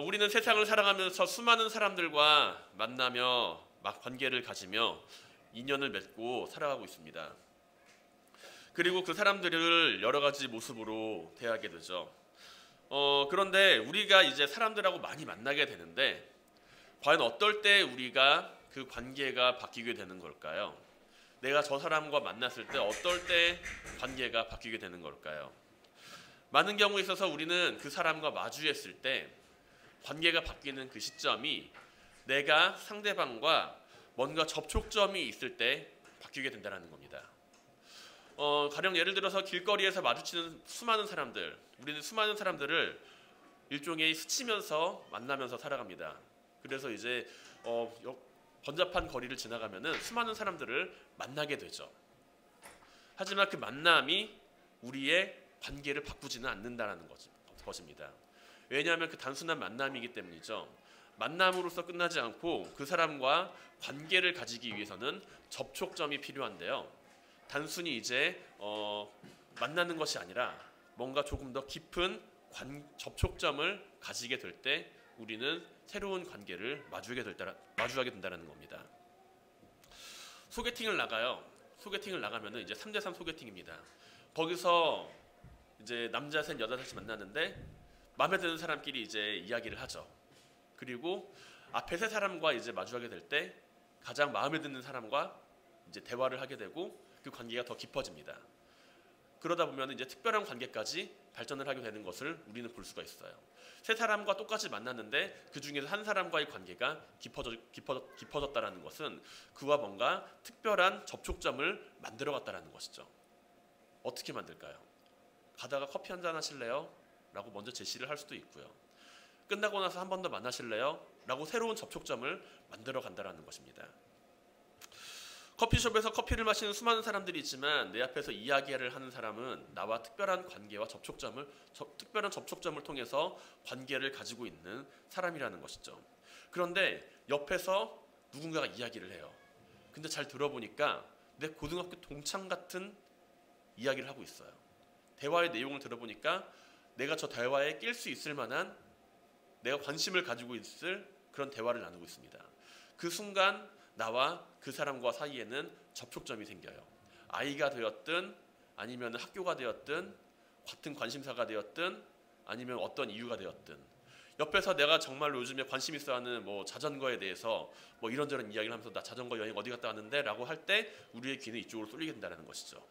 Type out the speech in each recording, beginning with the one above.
우리는 세상을 살아가면서 수많은 사람들과 만나며 막 관계를 가지며 인연을 맺고 살아가고 있습니다. 그리고 그 사람들을 여러 가지 모습으로 대하게 되죠. 그런데 우리가 이제 사람들하고 많이 만나게 되는데 과연 어떨 때 우리가 그 관계가 바뀌게 되는 걸까요? 내가 저 사람과 만났을 때 어떨 때 관계가 바뀌게 되는 걸까요? 많은 경우에 있어서 우리는 그 사람과 마주했을 때 관계가 바뀌는 그 시점이 내가 상대방과 뭔가 접촉점이 있을 때 바뀌게 된다는 겁니다. 가령 예를 들어서 길거리에서 마주치는 수많은 사람들, 우리는 수많은 사람들을 일종의 스치면서 만나면서 살아갑니다. 그래서 이제 번잡한 거리를 지나가면은 수많은 사람들을 만나게 되죠. 하지만 그 만남이 우리의 관계를 바꾸지는 않는다는 것입니다. 왜냐하면 그 단순한 만남이기 때문이죠. 만남으로서 끝나지 않고 그 사람과 관계를 가지기 위해서는 접촉점이 필요한데요. 단순히 이제 만나는 것이 아니라 뭔가 조금 더 깊은 접촉점을 가지게 될 때 우리는 새로운 관계를 마주하게 된다는 겁니다. 소개팅을 나가요. 소개팅을 나가면은 이제 3대3 소개팅입니다. 거기서 이제 남자 셋, 여자 셋이 만나는데 마음에 드는 사람끼리 이제 이야기를 하죠. 그리고 앞에 세 사람과 이제 마주하게 될 때 가장 마음에 드는 사람과 이제 대화를 하게 되고 그 관계가 더 깊어집니다. 그러다 보면 이제 특별한 관계까지 발전을 하게 되는 것을 우리는 볼 수가 있어요. 세 사람과 똑같이 만났는데 그 중에서 한 사람과의 관계가 깊어졌다는 것은 그와 뭔가 특별한 접촉점을 만들어갔다는 것이죠. 어떻게 만들까요? 가다가 커피 한잔 하실래요? 라고 먼저 제시를 할 수도 있고요. 끝나고 나서 한 번 더 만나실래요? 라고 새로운 접촉점을 만들어 간다는 것입니다. 커피숍에서 커피를 마시는 수많은 사람들이 있지만 내 앞에서 이야기를 하는 사람은 나와 특별한 관계와 특별한 접촉점을 통해서 관계를 가지고 있는 사람이라는 것이죠. 그런데 옆에서 누군가가 이야기를 해요. 근데 잘 들어보니까 내 고등학교 동창 같은 이야기를 하고 있어요. 대화의 내용을 들어보니까 내가 저 대화에 낄 수 있을 만한 내가 관심을 가지고 있을 그런 대화를 나누고 있습니다. 그 순간 나와 그 사람과 사이에는 접촉점이 생겨요. 아이가 되었든 아니면 학교가 되었든 같은 관심사가 되었든 아니면 어떤 이유가 되었든 옆에서 내가 정말로 요즘에 관심 있어 하는 뭐 자전거에 대해서 뭐 이런저런 이야기를 하면서 나 자전거 여행 어디 갔다 왔는데 라고 할 때 우리의 귀는 이쪽으로 쏠리게 된다는 것이죠.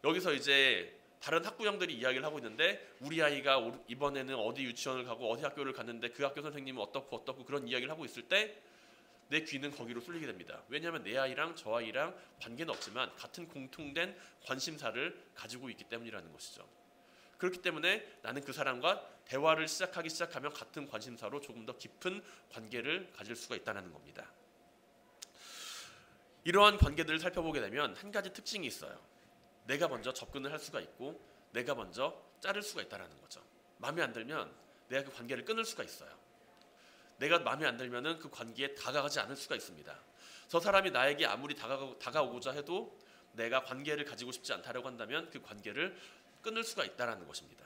여기서 이제 다른 학부형들이 이야기를 하고 있는데 우리 아이가 이번에는 어디 유치원을 가고 어디 학교를 갔는데 그 학교 선생님은 어떻고 그런 이야기를 하고 있을 때 내 귀는 거기로 쏠리게 됩니다. 왜냐하면 내 아이랑 저 아이랑 관계는 없지만 같은 공통된 관심사를 가지고 있기 때문이라는 것이죠. 그렇기 때문에 나는 그 사람과 대화를 시작하면 같은 관심사로 조금 더 깊은 관계를 가질 수가 있다는 겁니다. 이러한 관계들을 살펴보게 되면 한 가지 특징이 있어요. 내가 먼저 접근을 할 수가 있고 내가 먼저 자를 수가 있다는 거죠. 마음에 안 들면 내가 그 관계를 끊을 수가 있어요. 내가 마음에 안 들면은 그 관계에 다가가지 않을 수가 있습니다. 저 사람이 나에게 아무리 다가오고자 해도 내가 관계를 가지고 싶지 않다라고 한다면 그 관계를 끊을 수가 있다는 것입니다.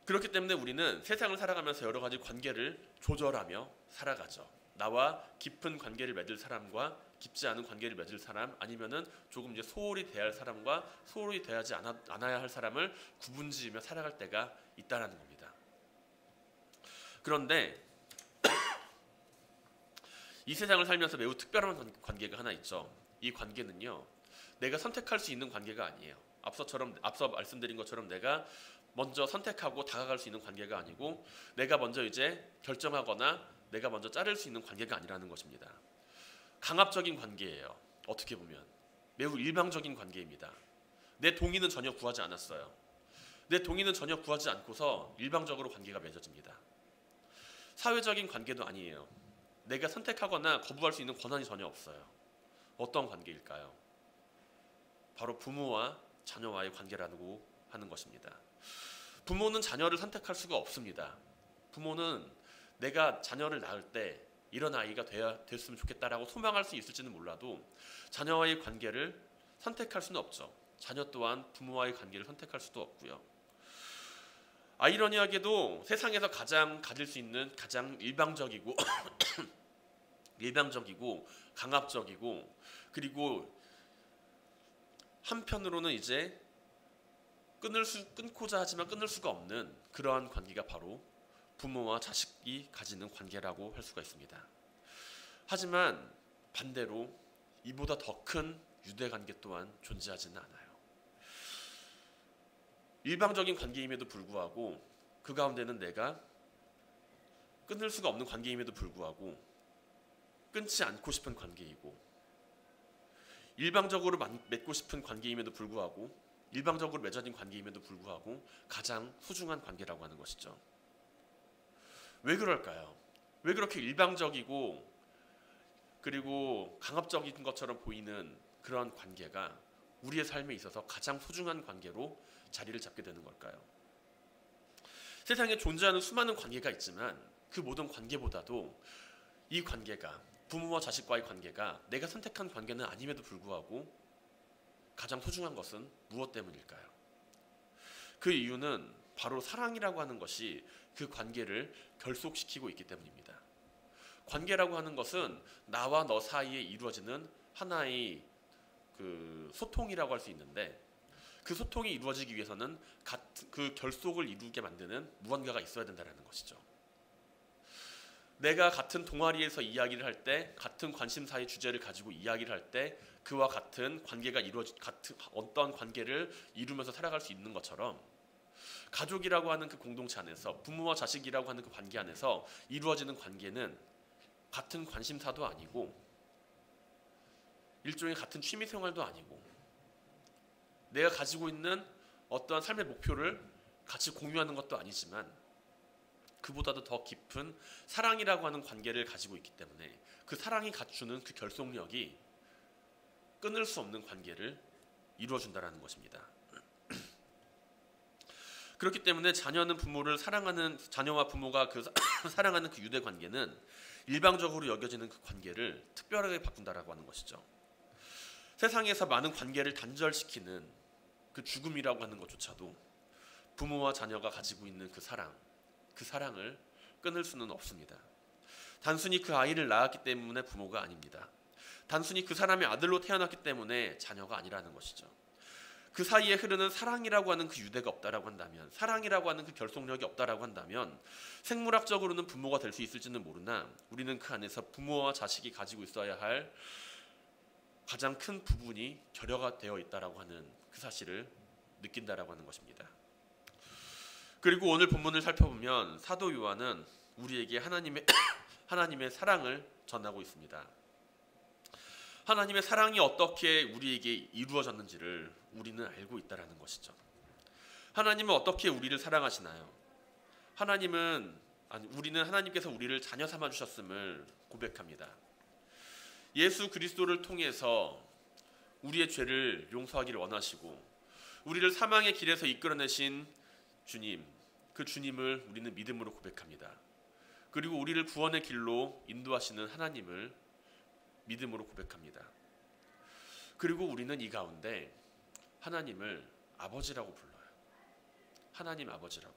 그렇기 때문에 우리는 세상을 살아가면서 여러 가지 관계를 조절하며 살아가죠. 나와 깊은 관계를 맺을 사람과 깊지 않은 관계를 맺을 사람 아니면은 조금 이제 소홀히 대할 사람과 소홀히 대하지 않아야 할 사람을 구분지으며 살아갈 때가 있다는 겁니다. 그런데 이 세상을 살면서 매우 특별한 관계가 하나 있죠. 이 관계는요. 내가 선택할 수 있는 관계가 아니에요. 앞서 말씀드린 것처럼 내가 먼저 선택하고 다가갈 수 있는 관계가 아니고 내가 먼저 이제 결정하거나 내가 먼저 자를 수 있는 관계가 아니라는 것입니다. 강압적인 관계예요. 어떻게 보면 매우 일방적인 관계입니다. 내 동의는 전혀 구하지 않았어요. 내 동의는 전혀 구하지 않고서 일방적으로 관계가 맺어집니다. 사회적인 관계도 아니에요. 내가 선택하거나 거부할 수 있는 권한이 전혀 없어요. 어떤 관계일까요? 바로 부모와 자녀와의 관계라고 하는 것입니다. 부모는 자녀를 선택할 수가 없습니다. 부모는 내가 자녀를 낳을 때 이런 아이가 됐으면 좋겠다라고 소망할 수 있을지는 몰라도 자녀와의 관계를 선택할 수는 없죠. 자녀 또한 부모와의 관계를 선택할 수도 없고요. 아이러니하게도 세상에서 가장 가질 수 있는 가장 일방적이고 일방적이고 강압적이고 그리고 한편으로는 이제 끊고자 하지만 끊을 수가 없는 그러한 관계가 바로 부모와 자식이 가지는 관계라고 할 수가 있습니다. 하지만 반대로 이보다 더 큰 유대 관계 또한 존재하지는 않아요. 일방적인 관계임에도 불구하고 그 가운데는 내가 끊을 수가 없는 관계임에도 불구하고 끊지 않고 싶은 관계이고, 일방적으로 맺고 싶은 관계임에도 불구하고 일방적으로 맺어진 관계임에도 불구하고 가장 소중한 관계라고 하는 것이죠. 왜 그럴까요? 왜 그렇게 일방적이고 그리고 강압적인 것처럼 보이는 그런 관계가 우리의 삶에 있어서 가장 소중한 관계로 자리를 잡게 되는 걸까요? 세상에 존재하는 수많은 관계가 있지만 그 모든 관계보다도 이 관계가, 부모와 자식과의 관계가 내가 선택한 관계는 아님에도 불구하고 가장 소중한 것은 무엇 때문일까요? 그 이유는 바로 사랑이라고 하는 것이 그 관계를 결속시키고 있기 때문입니다. 관계라고 하는 것은 나와 너 사이에 이루어지는 하나의 그 소통이라고 할 수 있는데, 그 소통이 이루어지기 위해서는 그 결속을 이루게 만드는 무언가가 있어야 된다는 것이죠. 내가 같은 동아리에서 이야기를 할 때, 같은 관심사의 주제를 가지고 이야기를 할 때 그와 같은 관계가 같은 어떤 관계를 이루면서 살아갈 수 있는 것처럼, 가족이라고 하는 그 공동체 안에서, 부모와 자식이라고 하는 그 관계 안에서 이루어지는 관계는 같은 관심사도 아니고 일종의 같은 취미 생활도 아니고 내가 가지고 있는 어떠한 삶의 목표를 같이 공유하는 것도 아니지만 그보다도 더 깊은 사랑이라고 하는 관계를 가지고 있기 때문에 그 사랑이 갖추는 그 결속력이 끊을 수 없는 관계를 이루어준다는 것입니다. 그렇기 때문에 자녀와 부모가 사랑하는 그 유대 관계는 일방적으로 여겨지는 그 관계를 특별하게 바꾼다라고 하는 것이죠. 세상에서 많은 관계를 단절시키는 그 죽음이라고 하는 것조차도 부모와 자녀가 가지고 있는 그 사랑을 끊을 수는 없습니다. 단순히 그 아이를 낳았기 때문에 부모가 아닙니다. 단순히 그 사람의 아들로 태어났기 때문에 자녀가 아니라는 것이죠. 그 사이에 흐르는 사랑이라고 하는 그 유대가 없다라고 한다면, 사랑이라고 하는 그 결속력이 없다라고 한다면 생물학적으로는 부모가 될 수 있을지는 모르나 우리는 그 안에서 부모와 자식이 가지고 있어야 할 가장 큰 부분이 결여가 되어 있다라고 하는 그 사실을 느낀다라고 하는 것입니다. 그리고 오늘 본문을 살펴보면 사도 요한은 우리에게 하나님의 사랑을 전하고 있습니다. 하나님의 사랑이 어떻게 우리에게 이루어졌는지를 우리는 알고 있다라는 것이죠. 하나님은 어떻게 우리를 사랑하시나요? 우리는 하나님께서 우리를 자녀 삼아 주셨음을 고백합니다. 예수 그리스도를 통해서 우리의 죄를 용서하기를 원하시고 우리를 사망의 길에서 이끌어내신 주님, 그 주님을 우리는 믿음으로 고백합니다. 그리고 우리를 구원의 길로 인도하시는 하나님을 믿음으로 고백합니다. 그리고 우리는 이 가운데 하나님을 아버지라고 불러요. 하나님 아버지라고.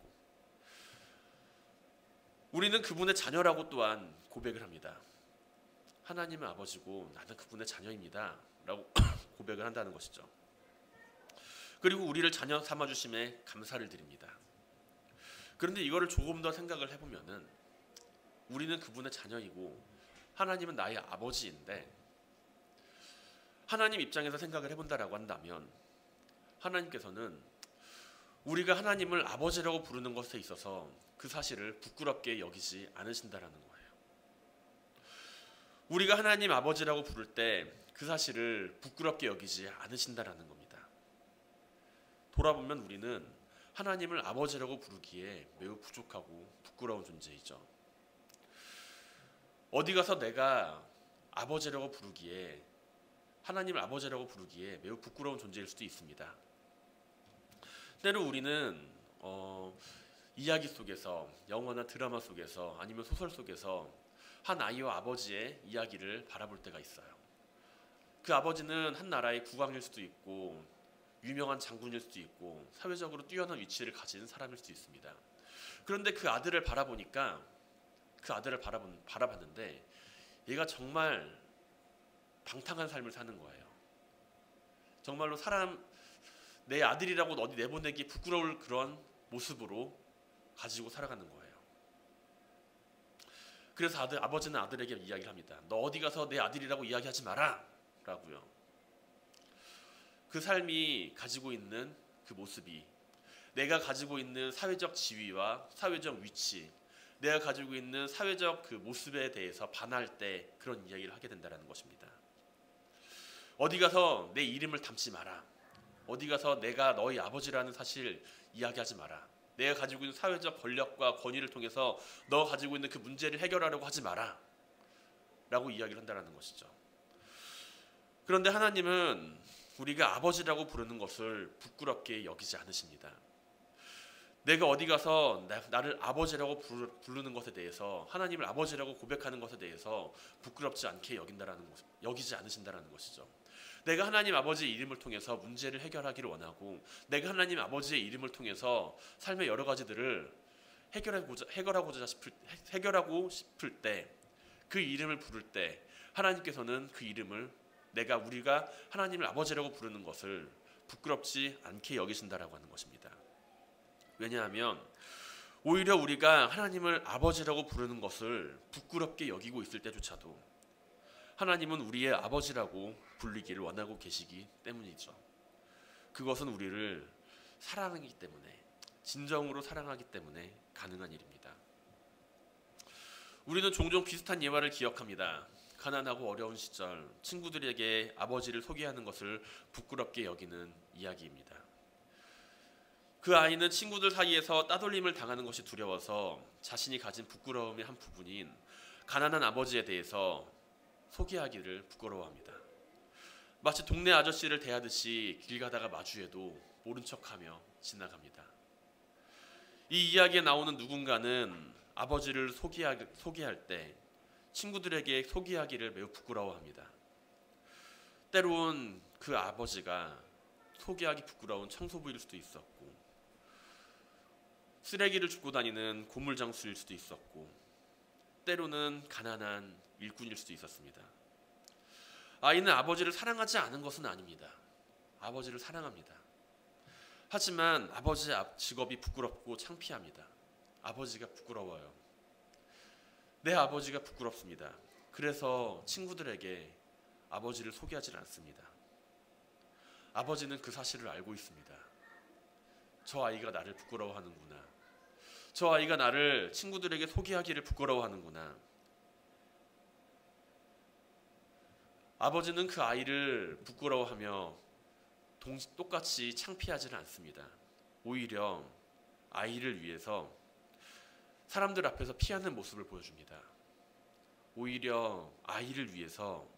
우리는 그분의 자녀라고 또한 고백을 합니다. 하나님은 아버지고 나는 그분의 자녀입니다 라고 고백을 한다는 것이죠. 그리고 우리를 자녀 삼아주심에 감사를 드립니다. 그런데 이거를 조금 더 생각을 해보면은 우리는 그분의 자녀이고 하나님은 나의 아버지인데, 하나님 입장에서 생각을 해본다라고 한다면 하나님께서는 우리가 하나님을 아버지라고 부르는 것에 있어서 그 사실을 부끄럽게 여기지 않으신다라는 거예요. 우리가 하나님 아버지라고 부를 때 그 사실을 부끄럽게 여기지 않으신다라는 겁니다. 돌아보면 우리는 하나님을 아버지라고 부르기에 매우 부족하고 부끄러운 존재이죠. 어디 가서 내가 아버지라고 부르기에, 하나님을 아버지라고 부르기에 매우 부끄러운 존재일 수도 있습니다. 때로 우리는 이야기 속에서, 영화나 드라마 속에서 아니면 소설 속에서 한 아이와 아버지의 이야기를 바라볼 때가 있어요. 그 아버지는 한 나라의 국왕일 수도 있고 유명한 장군일 수도 있고 사회적으로 뛰어난 위치를 가진 사람일 수도 있습니다. 그런데 그 아들을 바라보니까 바라봤는데 얘가 정말 방탕한 삶을 사는 거예요. 정말로 내 아들이라고 어디 내보내기 부끄러울 그런 모습으로 가지고 살아가는 거예요. 그래서 아버지는 아들에게 이야기를 합니다. 너 어디 가서 내 아들이라고 이야기하지 마라 라고요. 그 삶이 가지고 있는 그 모습이, 내가 가지고 있는 사회적 지위와 사회적 위치, 내가 가지고 있는 사회적 그 모습에 대해서 반할 때 그런 이야기를 하게 된다는 것입니다. 어디 가서 내 이름을 담지 마라. 어디 가서 내가 너희 아버지라는 사실 이야기하지 마라. 내가 가지고 있는 사회적 권력과 권위를 통해서 너 가지고 있는 그 문제를 해결하려고 하지 마라 라고 이야기를 한다는 것이죠. 그런데 하나님은 우리가 아버지라고 부르는 것을 부끄럽게 여기지 않으십니다. 내가 어디 가서 나를 아버지라고 부르는 것에 대해서, 하나님을 아버지라고 고백하는 것에 대해서 부끄럽지 않게 여기지 않으신다는 것이죠. 내가 하나님 아버지의 이름을 통해서 문제를 해결하기를 원하고, 내가 하나님 아버지의 이름을 통해서 삶의 여러 가지들을 해결하고 싶을 때, 그 이름을 부를 때 하나님께서는 그 이름을, 우리가 하나님을 아버지라고 부르는 것을 부끄럽지 않게 여기신다라고 하는 것입니다. 왜냐하면 오히려 우리가 하나님을 아버지라고 부르는 것을 부끄럽게 여기고 있을 때조차도 하나님은 우리의 아버지라고 불리기를 원하고 계시기 때문이죠. 그것은 우리를 사랑하기 때문에, 진정으로 사랑하기 때문에 가능한 일입니다. 우리는 종종 비슷한 예화를 기억합니다. 가난하고 어려운 시절 친구들에게 아버지를 소개하는 것을 부끄럽게 여기는 이야기입니다. 그 아이는 친구들 사이에서 따돌림을 당하는 것이 두려워서 자신이 가진 부끄러움의 한 부분인 가난한 아버지에 대해서 소개하기를 부끄러워합니다. 마치 동네 아저씨를 대하듯이 길 가다가 마주해도 모른 척하며 지나갑니다. 이 이야기에 나오는 누군가는 아버지를 소개할 때 친구들에게 소개하기를 매우 부끄러워합니다. 때론 그 아버지가 소개하기 부끄러운 청소부일 수도 있었고, 쓰레기를 줍고 다니는 고물장수일 수도 있었고, 때로는 가난한 일꾼일 수도 있었습니다. 아이는 아버지를 사랑하지 않은 것은 아닙니다. 아버지를 사랑합니다. 하지만 아버지의 직업이 부끄럽고 창피합니다. 아버지가 부끄러워요. 내 아버지가 부끄럽습니다. 그래서 친구들에게 아버지를 소개하지 않습니다. 아버지는 그 사실을 알고 있습니다. 저 아이가 나를 부끄러워하는구나. 저 아이가 나를 친구들에게 소개하기를 부끄러워하는구나. 아버지는 그 아이를 부끄러워하며 똑같이 창피하지는 않습니다. 오히려 아이를 위해서 사람들 앞에서 피하는 모습을 보여줍니다. 오히려 아이를 위해서,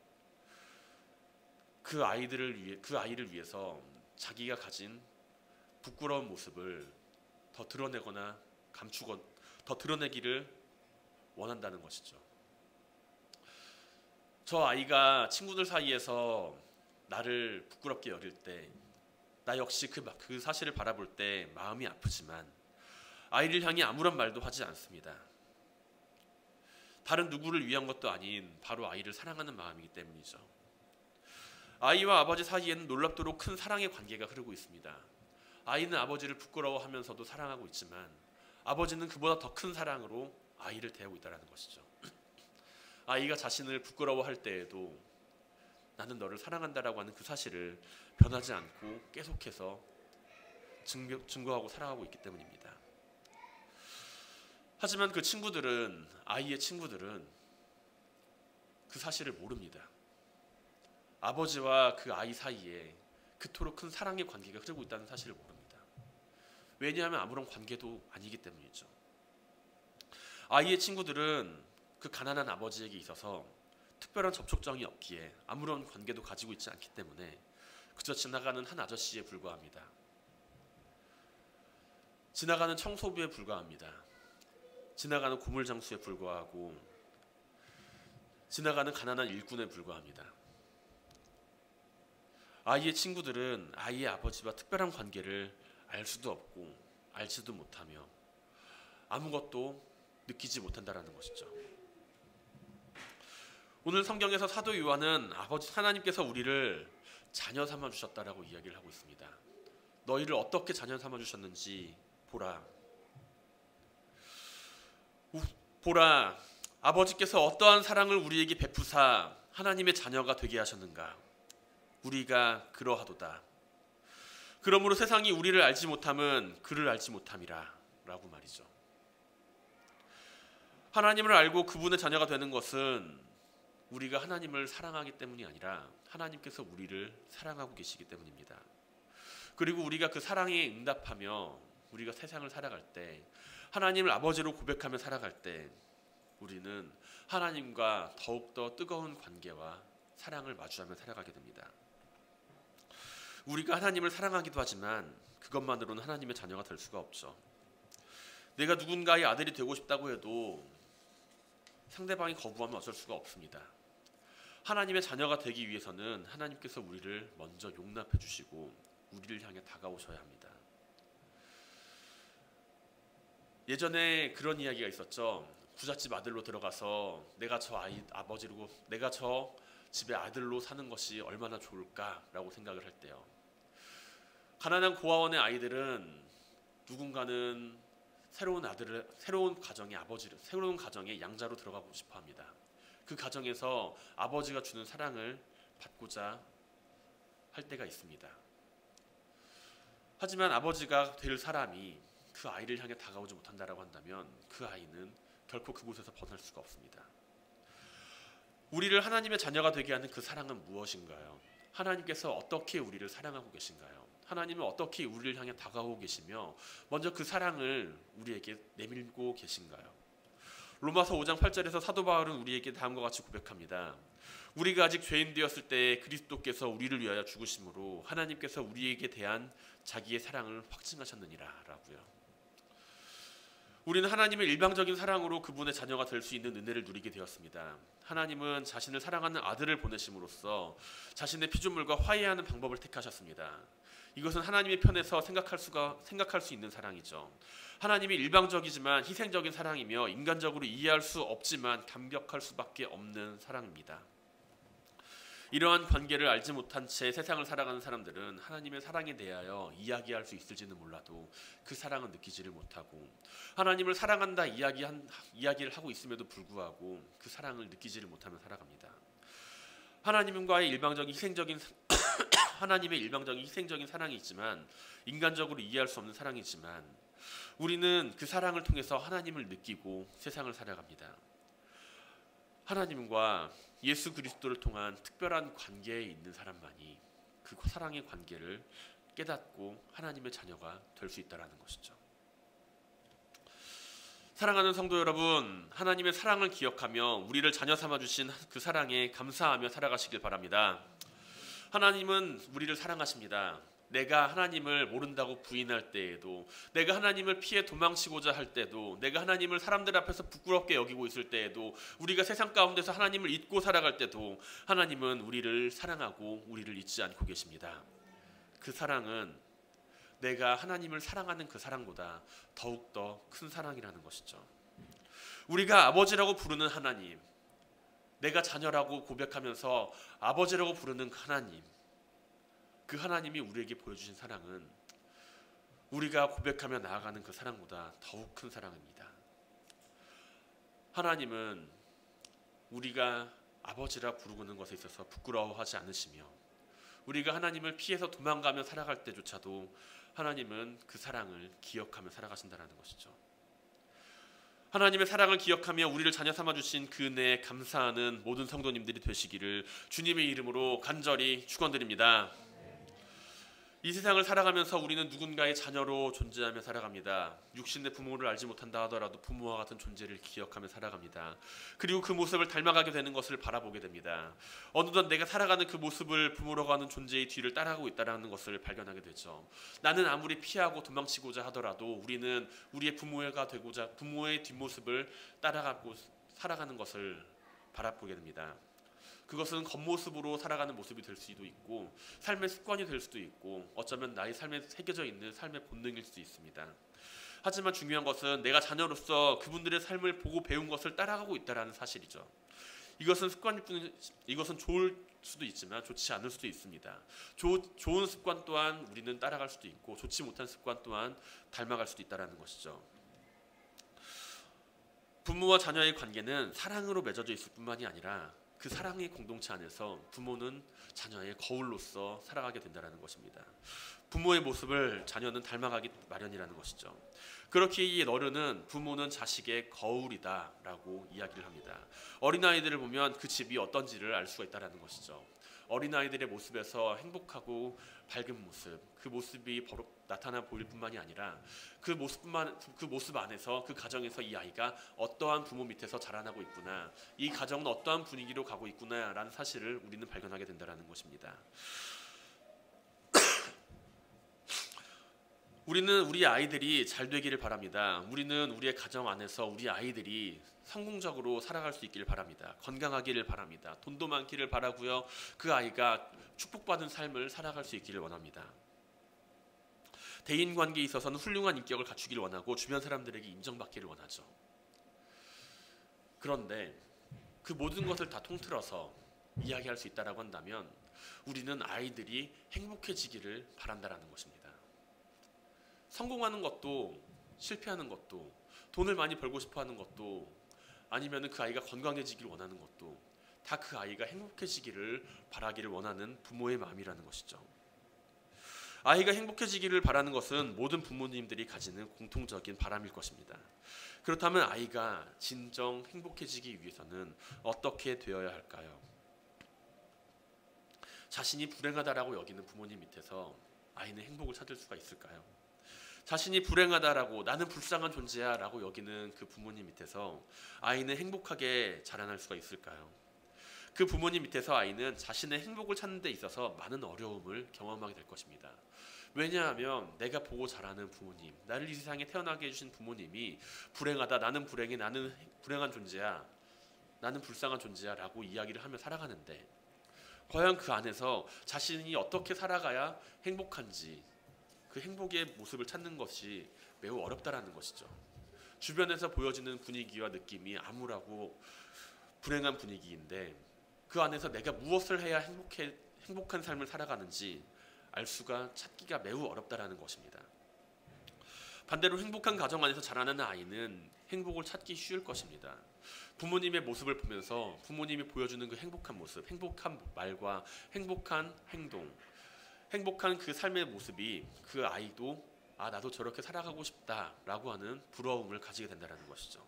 그 아이를 위해서 자기가 가진 부끄러운 모습을 더 드러내거나 더 드러내기를 원한다는 것이죠. 저 아이가 친구들 사이에서 나를 부끄럽게 여길 때, 나 역시 그 사실을 바라볼 때 마음이 아프지만 아이를 향해 아무런 말도 하지 않습니다. 다른 누구를 위한 것도 아닌 바로 아이를 사랑하는 마음이기 때문이죠. 아이와 아버지 사이에는 놀랍도록 큰 사랑의 관계가 흐르고 있습니다. 아이는 아버지를 부끄러워하면서도 사랑하고 있지만 아버지는 그보다 더 큰 사랑으로 아이를 대하고 있다는 것이죠. 아이가 자신을 부끄러워할 때에도 나는 너를 사랑한다라고 하는 그 사실을 변하지 않고 계속해서 증거하고 살아가고 있기 때문입니다. 하지만 아이의 친구들은 그 사실을 모릅니다. 아버지와 그 아이 사이에 그토록 큰 사랑의 관계가 흐르고 있다는 사실을 모릅니다. 왜냐하면 아무런 관계도 아니기 때문이죠. 아이의 친구들은 그 가난한 아버지에게 있어서 특별한 접촉점이 없기에 아무런 관계도 가지고 있지 않기 때문에 그저 지나가는 한 아저씨에 불과합니다. 지나가는 청소부에 불과합니다. 지나가는 고물장수에 불과하고 지나가는 가난한 일꾼에 불과합니다. 아이의 친구들은 아이의 아버지와 특별한 관계를 알 수도 없고 알지도 못하며 아무것도 느끼지 못한다라는 것이죠. 오늘 성경에서 사도 요한은 아버지 하나님께서 우리를 자녀 삼아 주셨다라고 이야기를 하고 있습니다. 너희를 어떻게 자녀 삼아 주셨는지 보라. 보라, 아버지께서 어떠한 사랑을 우리에게 베푸사 하나님의 자녀가 되게 하셨는가. 우리가 그러하도다. 그러므로 세상이 우리를 알지 못함은 그를 알지 못함이라 라고 말이죠. 하나님을 알고 그분의 자녀가 되는 것은 우리가 하나님을 사랑하기 때문이 아니라 하나님께서 우리를 사랑하고 계시기 때문입니다. 그리고 우리가 그 사랑에 응답하며 우리가 세상을 살아갈 때, 하나님을 아버지로 고백하며 살아갈 때 우리는 하나님과 더욱더 뜨거운 관계와 사랑을 마주하며 살아가게 됩니다. 우리가 하나님을 사랑하기도 하지만 그것만으로는 하나님의 자녀가 될 수가 없죠. 내가 누군가의 아들이 되고 싶다고 해도 상대방이 거부하면 어쩔 수가 없습니다. 하나님의 자녀가 되기 위해서는 하나님께서 우리를 먼저 용납해 주시고 우리를 향해 다가오셔야 합니다. 예전에 그런 이야기가 있었죠. 부잣집 아들로 들어가서 내가 저 집의 아들로 사는 것이 얼마나 좋을까라고 생각을 할 때요. 가난한 고아원의 아이들은 누군가는 새로운 가정의 양자로 들어가고 싶어 합니다. 그 가정에서 아버지가 주는 사랑을 받고자 할 때가 있습니다. 하지만 아버지가 될 사람이 그 아이를 향해 다가오지 못한다라고 한다면 그 아이는 결코 그곳에서 벗어날 수가 없습니다. 우리를 하나님의 자녀가 되게 하는 그 사랑은 무엇인가요? 하나님께서 어떻게 우리를 사랑하고 계신가요? 하나님은 어떻게 우리를 향해 다가오고 계시며 먼저 그 사랑을 우리에게 내밀고 계신가요? 로마서 5장 8절에서 사도 바울은 우리에게 다음과 같이 고백합니다. 우리가 아직 죄인 되었을 때 그리스도께서 우리를 위하여 죽으심으로 하나님께서 우리에게 대한 자기의 사랑을 확증하셨느니라 라고요. 우리는 하나님의 일방적인 사랑으로 그분의 자녀가 될 수 있는 은혜를 누리게 되었습니다. 하나님은 자신을 사랑하는 아들을 보내심으로써 자신의 피조물과 화해하는 방법을 택하셨습니다. 이것은 하나님의 편에서 생각할 수 있는 사랑이죠. 하나님이 일방적이지만 희생적인 사랑이며 인간적으로 이해할 수 없지만 감격할 수밖에 없는 사랑입니다. 이러한 관계를 알지 못한 채 세상을 살아가는 사람들은 하나님의 사랑에 대하여 이야기할 수 있을지는 몰라도 그 사랑은 느끼지를 못하고, 하나님을 사랑한다 이야기를 하고 있음에도 불구하고 그 사랑을 느끼지를 못하며 살아갑니다. 하나님의 일방적인 희생적인 사랑이 있지만, 인간적으로 이해할 수 없는 사랑이지만 우리는 그 사랑을 통해서 하나님을 느끼고 세상을 살아갑니다. 하나님과 예수 그리스도를 통한 특별한 관계에 있는 사람만이 그 사랑의 관계를 깨닫고 하나님의 자녀가 될 수 있다는 것이죠. 사랑하는 성도 여러분, 하나님의 사랑을 기억하며 우리를 자녀 삼아주신 그 사랑에 감사하며 살아가시길 바랍니다. 하나님은 우리를 사랑하십니다. 내가 하나님을 모른다고 부인할 때에도, 내가 하나님을 피해 도망치고자 할 때도, 내가 하나님을 사람들 앞에서 부끄럽게 여기고 있을 때에도, 우리가 세상 가운데서 하나님을 잊고 살아갈 때도 하나님은 우리를 사랑하고 우리를 잊지 않고 계십니다. 그 사랑은 내가 하나님을 사랑하는 그 사랑보다 더욱더 큰 사랑이라는 것이죠. 우리가 아버지라고 부르는 하나님, 내가 자녀라고 고백하면서 아버지라고 부르는 하나님, 그 하나님이 우리에게 보여주신 사랑은 우리가 고백하며 나아가는 그 사랑보다 더욱 큰 사랑입니다. 하나님은 우리가 아버지라 부르는 것에 있어서 부끄러워하지 않으시며, 우리가 하나님을 피해서 도망가며 살아갈 때조차도 하나님은 그 사랑을 기억하며 살아가신다는 것이죠. 하나님의 사랑을 기억하며 우리를 자녀 삼아주신 그 은혜에 감사하는 모든 성도님들이 되시기를 주님의 이름으로 간절히 축원드립니다. 이 세상을 살아가면서 우리는 누군가의 자녀로 존재하며 살아갑니다. 육신의 부모를 알지 못한다 하더라도 부모와 같은 존재를 기억하며 살아갑니다. 그리고 그 모습을 닮아가게 되는 것을 바라보게 됩니다. 어느덧 내가 살아가는 그 모습을 부모라고 하는 존재의 뒤를 따라가고 있다는 것을 발견하게 되죠. 나는 아무리 피하고 도망치고자 하더라도 우리는 우리의 부모가 되고자 부모의 뒷모습을 따라가고 살아가는 것을 바라보게 됩니다. 그것은 겉모습으로 살아가는 모습이 될 수도 있고, 삶의 습관이 될 수도 있고, 어쩌면 나의 삶에 새겨져 있는 삶의 본능일 수도 있습니다. 하지만 중요한 것은 내가 자녀로서 그분들의 삶을 보고 배운 것을 따라가고 있다는 사실이죠. 이것은 이것은 좋을 수도 있지만 좋지 않을 수도 있습니다. 좋은 습관 또한 우리는 따라갈 수도 있고 좋지 못한 습관 또한 닮아갈 수도 있다는 것이죠. 부모와 자녀의 관계는 사랑으로 맺어져 있을 뿐만이 아니라 그 사랑의 공동체 안에서 부모는 자녀의 거울로서 살아가게 된다는 것입니다. 부모의 모습을 자녀는 닮아가기 마련이라는 것이죠. 그렇기에 어른은 부모는 자식의 거울이다라고 이야기를 합니다. 어린아이들을 보면 그 집이 어떤지를 알 수가 있다는 것이죠. 어린아이들의 모습에서 행복하고 밝은 모습, 그 모습이 나타나 보일 뿐만이 아니라 그 모습 안에서 그 가정에서 이 아이가 어떠한 부모 밑에서 자라나고 있구나, 이 가정은 어떠한 분위기로 가고 있구나라는 사실을 우리는 발견하게 된다는 것입니다. 우리는 우리 아이들이 잘 되기를 바랍니다. 우리는 우리의 가정 안에서 우리 아이들이 성공적으로 살아갈 수 있기를 바랍니다. 건강하기를 바랍니다. 돈도 많기를 바라고요. 그 아이가 축복받은 삶을 살아갈 수 있기를 원합니다. 대인관계에 있어서는 훌륭한 인격을 갖추기를 원하고 주변 사람들에게 인정받기를 원하죠. 그런데 그 모든 것을 다 통틀어서 이야기할 수 있다고 한다면 우리는 아이들이 행복해지기를 바란다는 것입니다. 성공하는 것도 실패하는 것도 돈을 많이 벌고 싶어하는 것도 아니면 그 아이가 건강해지기를 원하는 것도 다 그 아이가 행복해지기를 바라기를 원하는 부모의 마음이라는 것이죠. 아이가 행복해지기를 바라는 것은 모든 부모님들이 가지는 공통적인 바람일 것입니다. 그렇다면 아이가 진정 행복해지기 위해서는 어떻게 되어야 할까요? 자신이 불행하다라고 여기는 부모님 밑에서 아이는 행복을 찾을 수가 있을까요? 자신이 불행하다라고 나는 불쌍한 존재야 라고 여기는 그 부모님 밑에서 아이는 행복하게 자라날 수가 있을까요? 그 부모님 밑에서 아이는 자신의 행복을 찾는 데 있어서 많은 어려움을 경험하게 될 것입니다. 왜냐하면 내가 보고 자라는 부모님, 나를 이 세상에 태어나게 해주신 부모님이 불행하다, 나는 불행해, 나는 불행한 존재야, 나는 불쌍한 존재야 라고 이야기를 하며 살아가는데 과연 그 안에서 자신이 어떻게 살아가야 행복한지 그 행복의 모습을 찾는 것이 매우 어렵다라는 것이죠. 주변에서 보여지는 분위기와 느낌이 암울하고 불행한 분위기인데 그 안에서 내가 무엇을 해야 행복한 삶을 살아가는지 알 수가 찾기가 매우 어렵다라는 것입니다. 반대로 행복한 가정 안에서 자라나는 아이는 행복을 찾기 쉬울 것입니다. 부모님의 모습을 보면서 부모님이 보여주는 그 행복한 모습, 행복한 말과 행복한 행동, 행복한 그 삶의 모습이 그 아이도 나도 저렇게 살아가고 싶다라고 하는 부러움을 가지게 된다는 것이죠.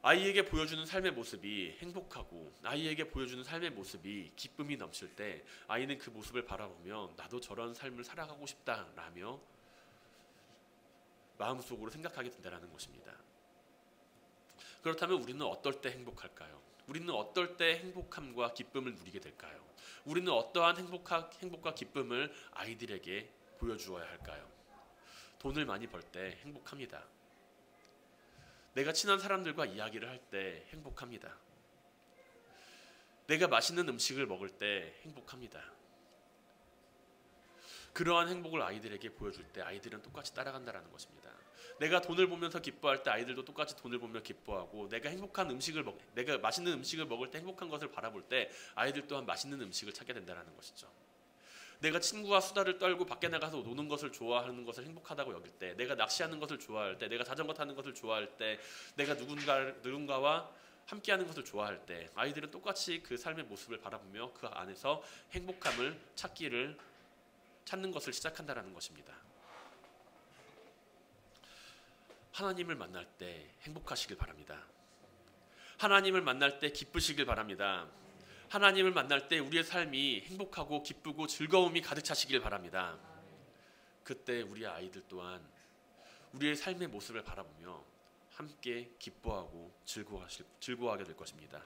아이에게 보여주는 삶의 모습이 행복하고 아이에게 보여주는 삶의 모습이 기쁨이 넘칠 때 아이는 그 모습을 바라보며 나도 저런 삶을 살아가고 싶다라며 마음속으로 생각하게 된다는 것입니다. 그렇다면 우리는 어떨 때 행복할까요? 우리는 어떨 때 행복함과 기쁨을 누리게 될까요? 우리는 어떠한 행복과 기쁨을 아이들에게 보여주어야 할까요? 돈을 많이 벌 때 행복합니다. 내가 친한 사람들과 이야기를 할 때 행복합니다. 내가 맛있는 음식을 먹을 때 행복합니다. 그러한 행복을 아이들에게 보여줄 때 아이들은 똑같이 따라간다는 것입니다. 내가 돈을 보면서 기뻐할 때 아이들도 똑같이 돈을 보며 기뻐하고 내가 내가 맛있는 음식을 먹을 때 행복한 것을 바라볼 때 아이들 또한 맛있는 음식을 찾게 된다는 것이죠. 내가 친구와 수다를 떨고 밖에 나가서 노는 것을 좋아하는 것을 행복하다고 여길 때, 내가 낚시하는 것을 좋아할 때, 내가 자전거 타는 것을 좋아할 때, 내가 누군가와 함께하는 것을 좋아할 때 아이들은 똑같이 그 삶의 모습을 바라보며 그 안에서 행복함을 찾는 것을 시작한다는 것입니다. 하나님을 만날 때 행복하시길 바랍니다. 하나님을 만날 때 기쁘시길 바랍니다. 하나님을 만날 때 우리의 삶이 행복하고 기쁘고 즐거움이 가득 차시길 바랍니다. 그때 우리 아이들 또한 우리의 삶의 모습을 바라보며 함께 기뻐하고 즐거워하게 될 것입니다.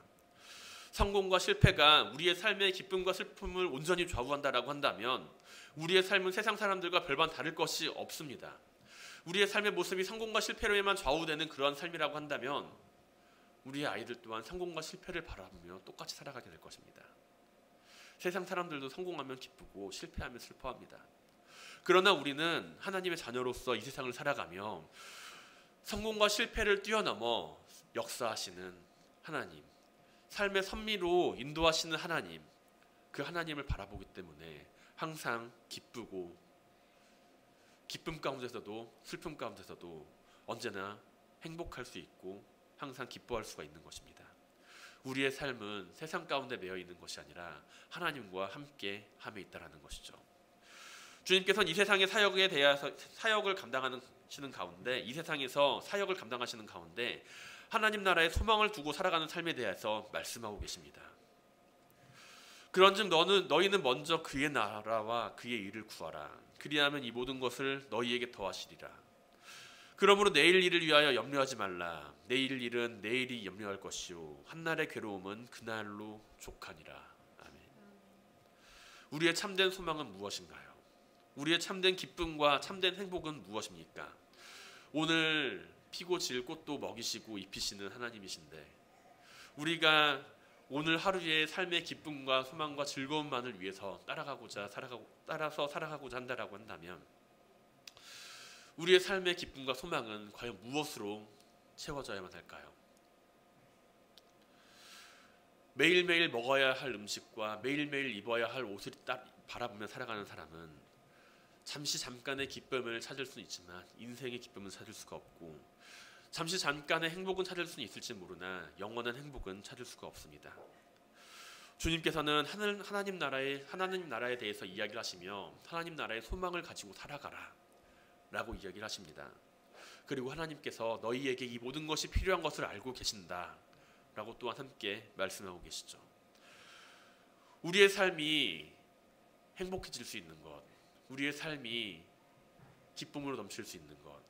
성공과 실패가 우리의 삶의 기쁨과 슬픔을 온전히 좌우한다라고 한다면 우리의 삶은 세상 사람들과 별반 다를 것이 없습니다. 우리의 삶의 모습이 성공과 실패로에만 좌우되는 그런 삶이라고 한다면 우리의 아이들 또한 성공과 실패를 바라보며 똑같이 살아가게 될 것입니다. 세상 사람들도 성공하면 기쁘고 실패하면 슬퍼합니다. 그러나 우리는 하나님의 자녀로서 이 세상을 살아가며 성공과 실패를 뛰어넘어 역사하시는 하나님, 삶의 선미로 인도하시는 하나님, 그 하나님을 바라보기 때문에 항상 기쁘고 기쁨 가운데서도 슬픔 가운데서도 언제나 행복할 수 있고 항상 기뻐할 수가 있는 것입니다. 우리의 삶은 세상 가운데 매여 있는 것이 아니라 하나님과 함께 함에 있다라는 것이죠. 주님께서는 이 세상의 사역에 대해서 사역을 감당하시는 가운데 이 세상에서 사역을 감당하시는 가운데 하나님 나라의 소망을 두고 살아가는 삶에 대해서 말씀하고 계십니다. 그런즉 너희는 먼저 그의 나라와 그의 일을 구하라. 그리하면 이 모든 것을 너희에게 더하시리라. 그러므로 내일 일을 위하여 염려하지 말라. 내일 일은 내일이 염려할 것이요 한날의 괴로움은 그날로 족하니라. 아멘. 우리의 참된 소망은 무엇인가요? 우리의 참된 기쁨과 참된 행복은 무엇입니까? 오늘 피고 질 꽃도 먹이시고 입히시는 하나님이신데 우리가 오늘 하루의 삶의 기쁨과 소망과 즐거움만을 위해서 따라서 살아가고자 한다라고 한다면 우리의 삶의 기쁨과 소망은 과연 무엇으로 채워져야만 할까요? 매일매일 먹어야 할 음식과 매일매일 입어야 할 옷을 바라보며 살아가는 사람은 잠깐의 기쁨을 찾을 수는 있지만 인생의 기쁨은 찾을 수가 없고 잠깐의 행복은 찾을 수는 있을지 모르나 영원한 행복은 찾을 수가 없습니다. 주님께서는 하나님 나라에 대해서 이야기를 하시며 하나님 나라의 소망을 가지고 살아가라 라고 이야기를 하십니다. 그리고 하나님께서 너희에게 이 모든 것이 필요한 것을 알고 계신다 라고 또한 함께 말씀하고 계시죠. 우리의 삶이 행복해질 수 있는 것, 우리의 삶이 기쁨으로 넘칠 수 있는 것,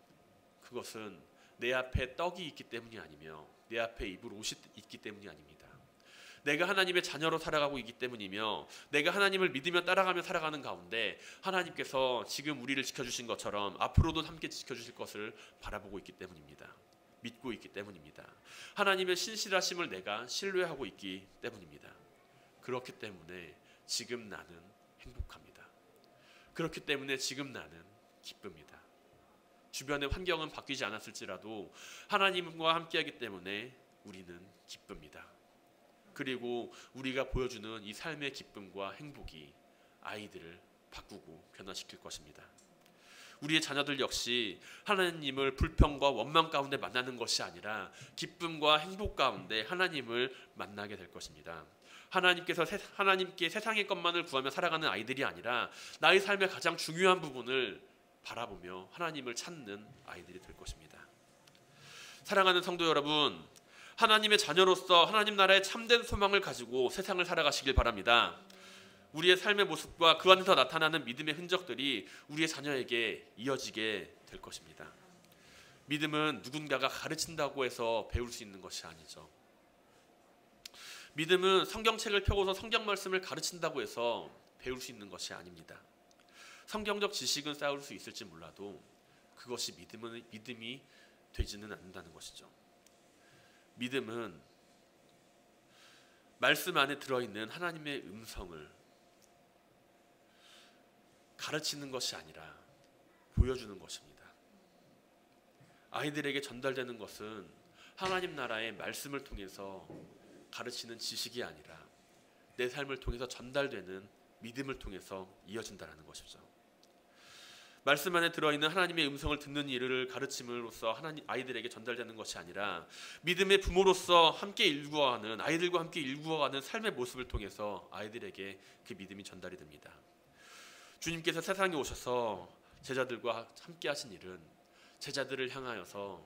그것은 내 앞에 떡이 있기 때문이 아니며 내 앞에 입을 옷이 있기 때문이 아닙니다. 내가 하나님의 자녀로 살아가고 있기 때문이며 내가 하나님을 믿으며 따라가며 살아가는 가운데 하나님께서 지금 우리를 지켜주신 것처럼 앞으로도 함께 지켜주실 것을 바라보고 있기 때문입니다. 믿고 있기 때문입니다. 하나님의 신실하심을 내가 신뢰하고 있기 때문입니다. 그렇기 때문에 지금 나는 행복합니다. 그렇기 때문에 지금 나는 기쁩니다. 주변의 환경은 바뀌지 않았을지라도 하나님과 함께하기 때문에 우리는 기쁩니다. 그리고 우리가 보여주는 이 삶의 기쁨과 행복이 아이들을 바꾸고 변화시킬 것입니다. 우리의 자녀들 역시 하나님을 불평과 원망 가운데 만나는 것이 아니라 기쁨과 행복 가운데 하나님을 만나게 될 것입니다. 하나님께 세상의 것만을 구하며 살아가는 아이들이 아니라 나의 삶의 가장 중요한 부분을 바라보며 하나님을 찾는 아이들이 될 것입니다. 사랑하는 성도 여러분, 하나님의 자녀로서 하나님 나라의 참된 소망을 가지고 세상을 살아가시길 바랍니다. 우리의 삶의 모습과 그 안에서 나타나는 믿음의 흔적들이 우리의 자녀에게 이어지게 될 것입니다. 믿음은 누군가가 가르친다고 해서 배울 수 있는 것이 아니죠. 믿음은 성경책을 펴고서 성경 말씀을 가르친다고 해서 배울 수 있는 것이 아닙니다. 성경적 지식은 쌓을 수 있을지 몰라도 그것이 믿음이 되지는 않는다는 것이죠. 믿음은 말씀 안에 들어있는 하나님의 음성을 가르치는 것이 아니라 보여주는 것입니다. 아이들에게 전달되는 것은 하나님 나라의 말씀을 통해서 가르치는 지식이 아니라 내 삶을 통해서 전달되는 믿음을 통해서 이어진다는 것이죠. 말씀 안에 들어있는 하나님의 음성을 듣는 일을 가르침으로써 아이들에게 전달되는 것이 아니라 믿음의 부모로서 함께 일구어가는 아이들과 함께 일구어가는 삶의 모습을 통해서 아이들에게 그 믿음이 전달이 됩니다. 주님께서 세상에 오셔서 제자들과 함께 하신 일은 제자들을 향하여서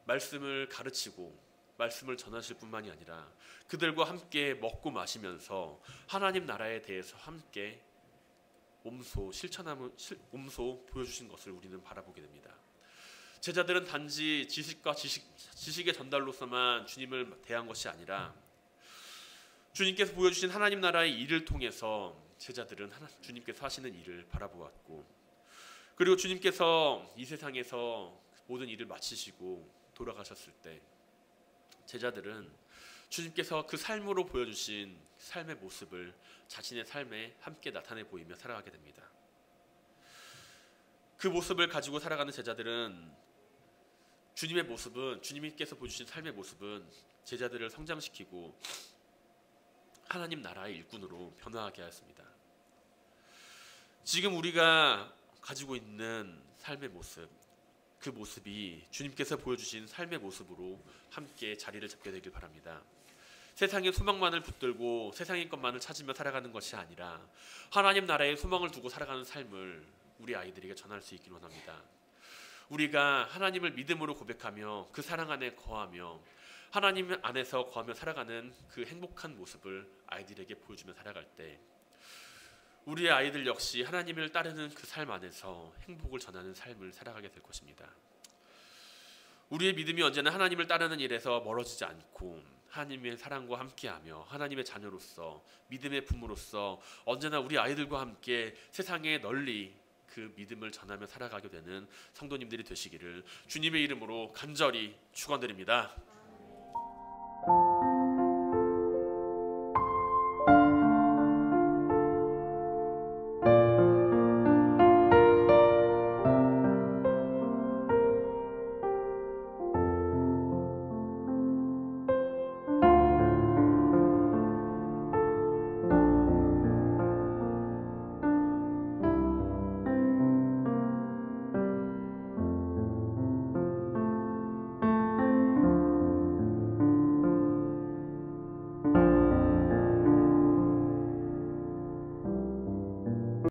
말씀을 가르치고 말씀을 전하실 뿐만이 아니라 그들과 함께 먹고 마시면서 하나님 나라에 대해서 함께 몸소 보여주신 것을 우리는 바라보게 됩니다. 제자들은 단지 지식의 전달로서만 주님을 대한 것이 아니라 주님께서 보여주신 하나님 나라의 일을 통해서 제자들은 주님께서 하시는 일을 바라보았고, 그리고 주님께서 이 세상에서 모든 일을 마치시고 돌아가셨을 때 제자들은 주님께서 그 삶으로 보여주신 삶의 모습을 자신의 삶에 함께 나타내 보이며 살아가게 됩니다. 그 모습을 가지고 살아가는 제자들은 주님께서 보여주신 삶의 모습은 제자들을 성장시키고 하나님 나라의 일꾼으로 변화하게 하였습니다. 지금 우리가 가지고 있는 삶의 모습, 그 모습이 주님께서 보여주신 삶의 모습으로 함께 자리를 잡게 되길 바랍니다. 세상의 소망만을 붙들고 세상의 것만을 찾으며 살아가는 것이 아니라 하나님 나라에 소망을 두고 살아가는 삶을 우리 아이들에게 전할 수 있기를 원합니다. 우리가 하나님을 믿음으로 고백하며 그 사랑 안에 거하며 하나님 안에서 거하며 살아가는 그 행복한 모습을 아이들에게 보여주며 살아갈 때 우리의 아이들 역시 하나님을 따르는 그 삶 안에서 행복을 전하는 삶을 살아가게 될 것입니다. 우리의 믿음이 언제나 하나님을 따르는 일에서 멀어지지 않고 하나님의 사랑과 함께하며 하나님의 자녀로서 믿음의 부모로서 언제나 우리 아이들과 함께 세상에 널리 그 믿음을 전하며 살아가게 되는 성도님들이 되시기를 주님의 이름으로 간절히 축원드립니다.